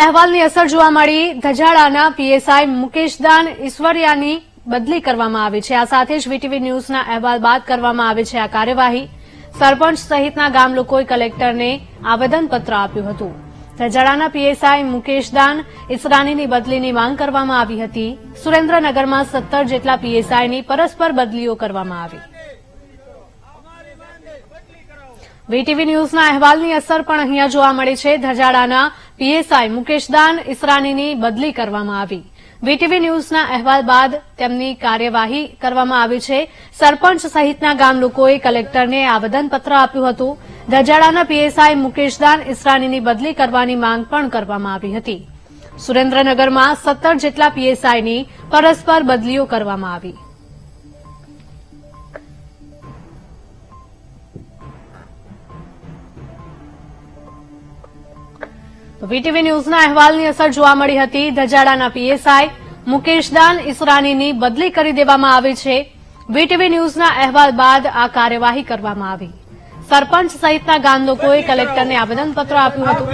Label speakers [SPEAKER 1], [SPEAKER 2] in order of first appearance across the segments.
[SPEAKER 1] અહેવાલની અસર જોવા મળી। ધજાડાના પીએસઆઈ મુકેશદાન ઈશ્વરિયાની બદલી કરવામાં આવી છે। આ સાથે જ વીટીવી ન્યૂઝના અહેવાલ બાદ કરવામાં આવી છે આ કાર્યવાહી। સરપંચ સહિતના ગામ લોકોએ કલેક્ટરને આવેદનપત્ર આપ્યું હતું। ધજાડાના પીએસઆઈ મુકેશદાન ઈસરાનીની બદલીની માંગ કરવામાં આવી હતી। સુરેન્દ્રનગરમાં 17 જેટલા પીએસઆઈની પરસ્પર બદલીઓ કરવામાં આવી। વીટીવી ન્યૂઝના અહેવાલની અસર પણ અહીંયા જોવા મળી છે। ધજાડાના પીએસઆઈ મુકેશદાન ઈસરાનીની બદલી કરવામાં આવી। વીટીવી ન્યૂઝના અહેવાલ બાદ તેમની કાર્યવાહી કરવામાં આવી છે। સરપંચ સહિતના ગામ લોકોએ કલેક્ટરને આવેદનપત્ર આપ્યું હતું। ધજાડાના પીએસઆઈ મુકેશદાન ઈસરાનીની બદલી કરવાની માંગ પણ કરવામાં આવી હતી। સુરેન્દ્રનગરમાં 17 જેટલા પીએસઆઈની પરસ્પર બદલીઓ કરવામાં આવી। વીટીવી ન્યૂઝના અહેવાલની અસર જોવા મળી હતી। ધજાડાના પીએસઆઈ મુકેશદાન ઈસરાનીની બદલી કરી દેવામાં આવી છે। વીટીવી ન્યૂઝના અહેવાલ બાદ આ કાર્યવાહી કરવામાં આવી। સરપંચ સહિતના ગામ લોકોએ કલેક્ટરને આવેદનપત્ર આપ્યું હતું।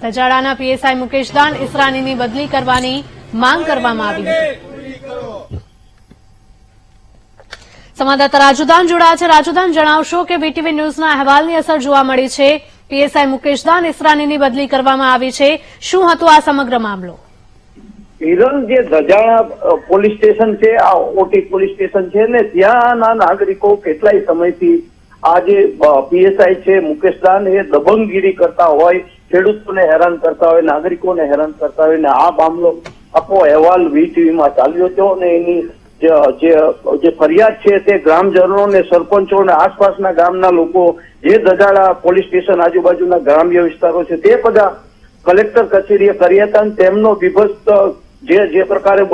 [SPEAKER 1] ધજાડાના પીએસઆઈ મુકેશદાન ઈસરાનીની બદલી કરવાની માંગ કરવામાં આવી હતી। સંવાદદાતા રાજુદાન જોડાયા છે। રાજુદાન, જણાવશો કે વીટીવી ન્યૂઝના અહેવાલની અસર જોવા મળી છે। પીએસઆઈ મુકેશદાન ઈસરાનીની બદલી કરવામાં આવી છે। શું હતો આ સમગ્ર મામલો?
[SPEAKER 2] હિરલ, જે ધજાડા પોલીસ સ્ટેશન છે, આ ઓટી પોલીસ સ્ટેશન છે ને, ત્યાંના નાગરિકો કેટલાય સમયથી આ જે પીએસઆઈ છે મુકેશદાન એ દબંગગીરી કરતા હોય, ખેડૂતોને હેરાન કરતા હોય, નાગરિકોને હેરાન કરતા હોય ને આ મામલો આખો અહેવાલ વીટીવીમાં ચાલ્યો હતો ને એની જે ફરિયાદ છે તે ગ્રામજનો ને સરપંચો અને આસપાસના ગામના લોકો જે ધજાડા પોલીસ સ્ટેશન આજુબાજુના ગ્રામ્ય વિસ્તારો છે તે બધા કલેક્ટર કચેરીએ કર્યા હતા અને તેમનો વિભત્સ જે પ્રકારે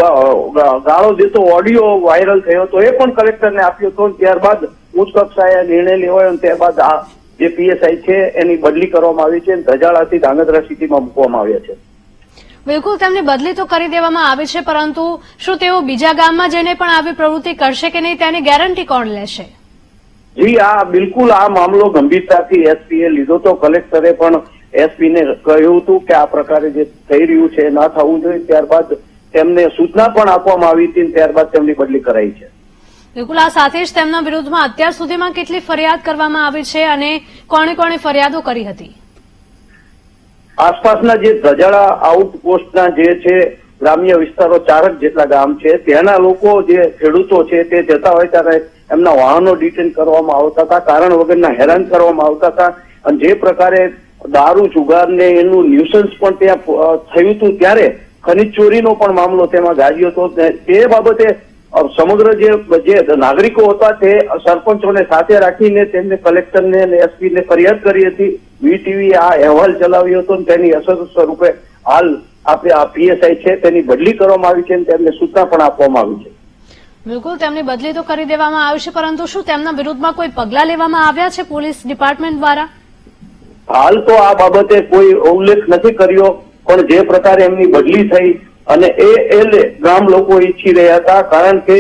[SPEAKER 2] ગાળો દેતો ઓડિયો વાયરલ થયો હતો એ પણ કલેક્ટરને આપ્યો હતો। ત્યારબાદ ઉચ્ચ કક્ષાએ નિર્ણય લેવાયો અને ત્યારબાદ આ જે પીએસઆઈ છે એની બદલી કરવામાં આવી છે। ધજાડાથી ધાંગધ્રા સિટીમાં મૂકવામાં આવ્યા છે।
[SPEAKER 1] બિલકુલ, તેમની બદલી તો કરી દેવામાં આવી છે, પરંતુ શું તેઓ બીજા ગામમાં જઈને પણ આવી પ્રવૃત્તિ કરશે કે નહીં તેની ગેરંટી કોણ લેશે?
[SPEAKER 2] જી, બિલકુલ આ મામલો ગંભીરતાથી એસપીએ લીધો તો કલેક્ટરે પણ એસપીને કહ્યું હતું કે આ પ્રકારે જે થઈ રહ્યું છે ના થવું જોઈએ। ત્યારબાદ તેમને સૂચના પણ આપવામાં આવી હતી, ત્યારબાદ તેમની બદલી કરાઈ છે।
[SPEAKER 1] બિલકુલ, આ સાથે જ તેમના વિરુદ્ધમાં અત્યાર સુધીમાં કેટલી ફરિયાદ કરવામાં આવી છે અને કોણે કોણે ફરિયાદો કરી હતી?
[SPEAKER 2] આસપાસના જે ધજાડા આઉટપોસ્ટના જે છે ગ્રામ્ય વિસ્તારો 4 જેટલા ગામ છે ત્યાંના લોકો જે ખેડૂતો છે તે જતા હોય ત્યારે એમના વાહનો ડિટેન કરવામાં આવતા હતા, કારણ વગરના હેરાન કરવામાં આવતા હતા અને જે પ્રકારે દારૂ જુગારને એનું ન્યુસન્સ પણ ત્યાં થયું હતું ત્યારે ખનીજ ચોરીનો પણ મામલો તેમાં ગાજ્યો હતો। તે બાબતે સમગ્ર જે નાગરિકો હતા તે સરપંચોને સાથે રાખીને તેમને કલેક્ટરને અને એસપીને ફરિયાદ કરી હતી। વીટીવી આ અહેવાલ ચલાવ્યો હતો અને તેની અસર સ્વરૂપે હાલ આપણે આ પીએસઆઈ છે તેની બદલી કરવામાં આવી છે અને તેમને સૂચના પણ આપવામાં આવી છે।
[SPEAKER 1] બિલકુલ, તેમની બદલી તો કરી દેવામાં આવી છે, પરંતુ શું તેમના વિરુદ્ધમાં કોઈ પગલાં લેવામાં આવ્યા છે પોલીસ ડિપાર્ટમેન્ટ દ્વારા?
[SPEAKER 2] હાલ તો આ બાબતે કોઈ ઉલ્લેખ નથી કર્યો, પણ જે પ્રકારે એમની બદલી થઈ અને એ ગામ લોકો ઈચ્છી રહ્યા હતા, કારણ કે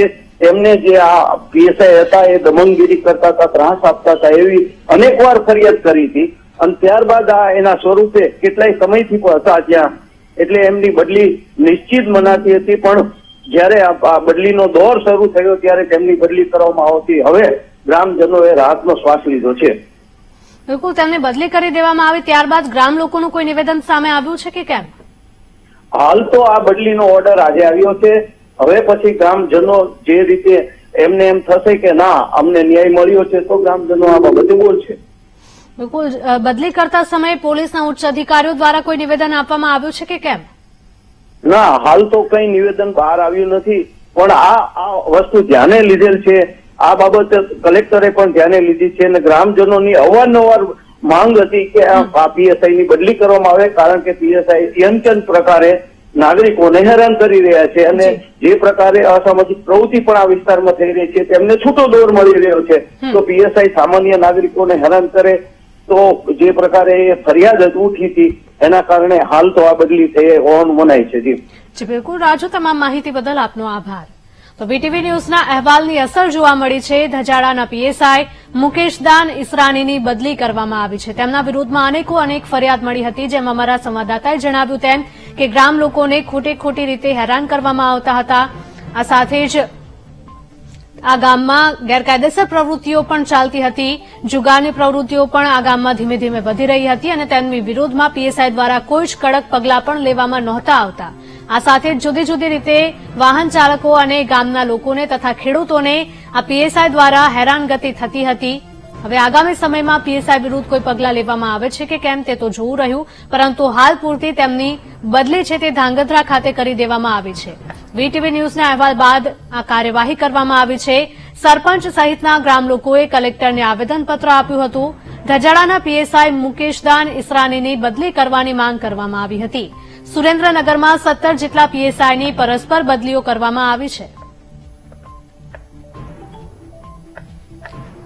[SPEAKER 2] એમને જે આ પીએસઆઈ હતા એ દમનગીરી કરતા હતા, ત્રાસ આપતા હતા એવી અનેકવાર ફરિયાદ કરી હતી અને ત્યારબાદ આ એના સ્વરૂપે કેટલાય સમયથી પણ હતા ત્યાં, એટલે એમની બદલી નિશ્ચિત મનાતી હતી। પણ જયારે આ બદલીનો દોર શરૂ થયો ત્યારે તેમની બદલી કરવામાં આવતી। હવે ગ્રામજનોએ રાહતનો શ્વાસ લીધો છે।
[SPEAKER 1] બિલકુલ, તેમને બદલી કરી દેવામાં આવી ત્યારબાદ ગ્રામ લોકોનું કોઈ નિવેદન સામે આવ્યું છે કે કેમ?
[SPEAKER 2] હાલ તો આ બદલીનો ઓર્ડર આજે આવ્યો છે। હવે પછી ગ્રામજનો જે રીતે એમને એમ થશે કે ના અમને ન્યાય મળ્યો છે તો ગ્રામજનો આ બાબતે બોલશે।
[SPEAKER 1] બિલકુલ, બદલી કરતા સમયે પોલીસના ઉચ્ચ અધિકારીઓ દ્વારા કોઈ નિવેદન આપવામાં આવ્યું છે કે કેમ?
[SPEAKER 2] ના, હાલ તો કઈ નિવેદન બહાર આવ્યું નથી, પણ આ વસ્તુ ધ્યાને લીધેલ છે। આ બાબતે કલેક્ટરે પણ ધ્યાને લીધી છે અને ગ્રામજનોની અવારનવાર માંગ હતી કે આ પીએસઆઈ ની બદલી કરવામાં આવે, કારણ કે પીએસઆઈ અંચન પ્રકારે નાગરિકોને હેરાન કરી રહ્યા છે અને જે પ્રકારે અસામાજિક પ્રવૃત્તિ પણ આ વિસ્તારમાં થઈ રહી છે તેમને છૂટો દોર મળી રહ્યો છે। તો પીએસઆઈ સામાન્ય નાગરિકોને હેરાન કરે તો જે પ્રકારે ફરિયાદ ઉઠી હતી એના કારણે હાલ તો આ બદલી થઈ હોવાનું મનાય છે। જી
[SPEAKER 1] બિલકુલ રાજુ, તમામ માહિતી બદલ આપનો આભાર। તો વીટીવી ન્યૂઝના અહેવાલની અસર જોવા મળી છે. ધજાડાના પીએસઆઈ મુકેશદાન ઈસરાનીની બદલી કરવામાં આવી છે. તેમના વિરુદ્ધમાં અનેક ફરિયાદ મળી હતી, જેમાં અમારા સંવાદદાતાએ જણાવ્યું તેમ કે ગ્રામ લોકોને ખોટી રીતે હેરાન કરવામાં આવતા હતા. આ સાથે જ આ ગામમાં ગેરકાયદેસર પ્રવૃત્તિઓ પણ ચાલતી હતી. જુગારની પ્રવૃત્તિઓ પણ આ ગામમાં ધીમે ધીમે વધી રહી હતી અને તેમની વિરોધમાં પીએસઆઈ દ્વારા કોઈ જ કડક પગલાં પણ લેવામાં નહોતા આવતા. આ સાથે જુદી રીતે વાહન ચાલકો અને ગામના લોકોને તથા ખેડૂતોને આ પીએસઆઈ દ્વારા હેરાનગતિ થતી હતી. હવે આગામી સમયમાં પીએસઆઈ વિરુદ્ધ કોઈ પગલાં લેવામાં આવે છે કે કેમ તે તો જોવું રહ્યું, પરંતુ હાલ પૂરતી તેમની બદલી છે તે ધાંગધ્રા ખાતે કરી દેવામાં આવી છે. વીટીવી ન્યૂઝના અહેવાલ બાદ આ કાર્યવાહી કરવામાં આવી છે. સરપંચ સહિતના ગ્રામ લોકોએ કલેક્ટરને આવેદનપત્ર આપ્યું હતું. ધજાડાના પીએસઆઈ મુકેશદાન ઈસરાનીની બદલી કરવાની માંગ કરવામાં આવી હતી. સુરેન્દ્રનગરમાં 17 જેટલા પીએસઆઈની પરસ્પર બદલીઓ કરવામાં આવી છે.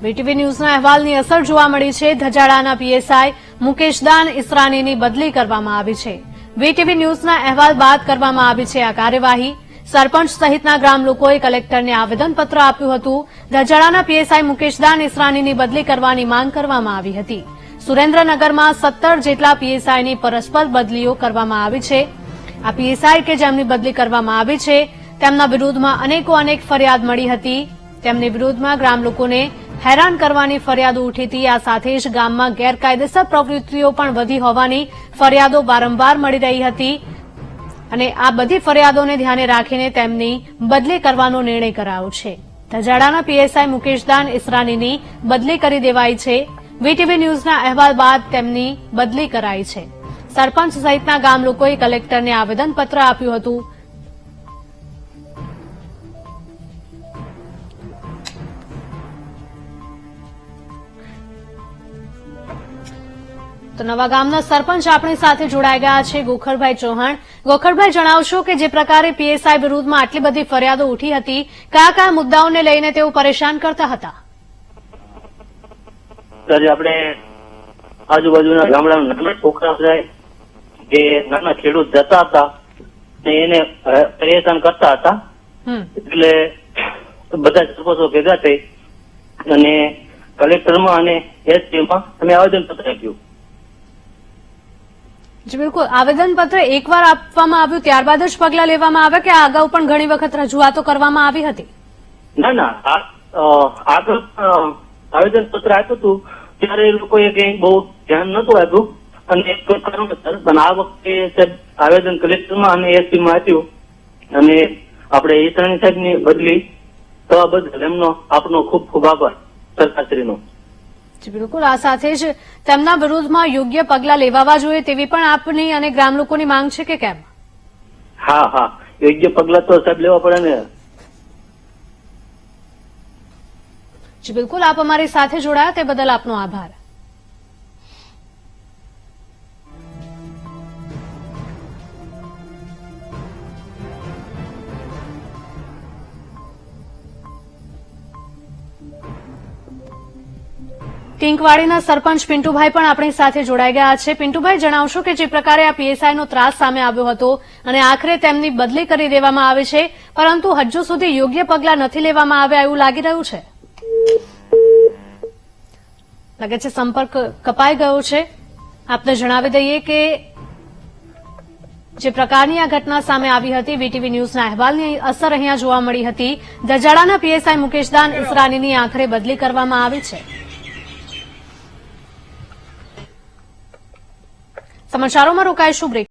[SPEAKER 1] વીટીવી ન્યૂઝના અહેવાલની અસર જોવા મળી છે. ધજાડાના પીએસઆઈ મુકેશદાન ઈસરાનીની બદલી કરવામાં આવી છે. વીટીવી ન્યૂઝના અહેવાલ બાદ કરવામાં આવી છે આ કાર્યવાહી. સરપંચ સહિતના ગ્રામ લોકોએ કલેક્ટરને આવેદનપત્ર આપ્યું હતું. ધજાડાના પીએસઆઈ મુકેશદાન ઈસરાનીની બદલી કરવાની માંગ કરવામાં આવી હતી. સુરેન્દ્રનગરમાં 17 જેટલા પીએસઆઈની પરસ્પર બદલીઓ કરવામાં આવી છે. આ પીએસઆઈ કે જેમની બદલી કરવામાં આવી છે તેમના વિરુદ્ધમાં અનેક ફરિયાદ મળી હતી. તેમની વિરુદ્ધમાં ગ્રામ લોકોને હેરાન કરવાની ફરિયાદો ઉઠી હતી. આ સાથે જ ગામમાં ગેરકાયદેસર પ્રવૃત્તિઓ પણ વધી હોવાની ફરિયાદો વારંવાર મળી રહી હતી અને આ બધી ફરિયાદોને ધ્યાને રાખીને તેમની બદલી કરવાનો નિર્ણય કરાયો છે. ધજાડાના પીએસઆઈ મુકેશદાન ઈસરાનીની બદલી કરી દેવાઈ છે. વીટીવી ન્યૂઝના અહેવાલ બાદ તેમની બદલી કરાઈ છે. સરપંચ સહિતના ગામ લોકોએ કલેક્ટરને આવેદનપત્ર આપ્યું હતું. તો નવા ગામના સરપંચ આપણી સાથે જોડાઈ ગયા છે ગોખરભાઈ ચૌહાણ. ગોખરભાઈ, જણાવશો કે જે પ્રકારે પીએસઆઈ વિરુદ્ધમાં આટલી બધી ફરિયાદો ઉઠી હતી, કયા મુદ્દાઓને લઈને તેઓ પરેશાન કરતા હતા?
[SPEAKER 3] ત્યારે આપણે આજુબાજુના ગામડાના નાના છોકરા જાય જે નાના ખેડૂત જતા હતા ને એને પરેશાન કરતા હતા. એટલે બધા સરપંચો ભેગા થઈ અને કલેક્ટરમાં અને એસપીમાં અમે આવેદનપત્ર આપ્યું.
[SPEAKER 1] જી બિલકુલ, આવેદનપત્ર એકવાર આપવામાં આવ્યું ત્યારબાદ જ પગલાં લેવામાં આવ્યા કે આ અગાઉ પણ ઘણી વખત રજૂઆતો કરવામાં આવી હતી?
[SPEAKER 3] ના, આગળ આવેદનપત્ર આપ્યું હતું ત્યારે એ લોકોએ કઈ બહુ ધ્યાન નતું આપ્યું અને કોઈ કારણોસર પણ આ વખતે આવેદન કલેક્ટરમાં અને એસપીમાં આપ્યું અને આપણે ઈસરાણી સાહેબની બદલી થવા બદલ એમનો આપનો ખૂબ ખૂબ આભાર સરકારશ્રીનો.
[SPEAKER 1] જી બિલકુલ, આ સાથે જ તેમના વિરુદ્ધમાં યોગ્ય પગલાં લેવાવા જોઈએ તેવી પણ આપની અને ગ્રામ લોકોની માંગ છે કે કેમ?
[SPEAKER 3] હા, યોગ્ય પગલાં તો સાહેબ લેવા પડે ને.
[SPEAKER 1] જી બિલકુલ, આપ અમારી સાથે જોડાયા તે બદલ આપનો આભાર. ટિંકવાડીના સરપંચ પિન્ટુભાઈ પણ આપણી સાથે જોડાઈ ગયા છે. પિન્ટુભાઈ, જણાવશો કે જે પ્રકારે આ પીએસઆઈનો ત્રાસ સામે આવ્યો હતો અને આખરે તેમની બદલી કરી દેવામાં આવી છે, પરંતુ હજુ સુધી યોગ્ય પગલાં નથી લેવામાં આવ્યા એવું લાગી રહ્યું છે. લાગે છે સંપર્ક કપાઈ ગયો છે. આપને જણાવી દઈએ કે જે પ્રકારની આ ઘટના સામે આવી હતી, વીટીવી ન્યૂઝના અહેવાલની અસર અહીંયા જોવા મળી હતી. ધજાડાના પીએસઆઈ મુકેશદાન ઈસરાનીની આખરે બદલી કરવામાં આવી છે. સમાચારોમાં રોકાઈશું બ્રેક.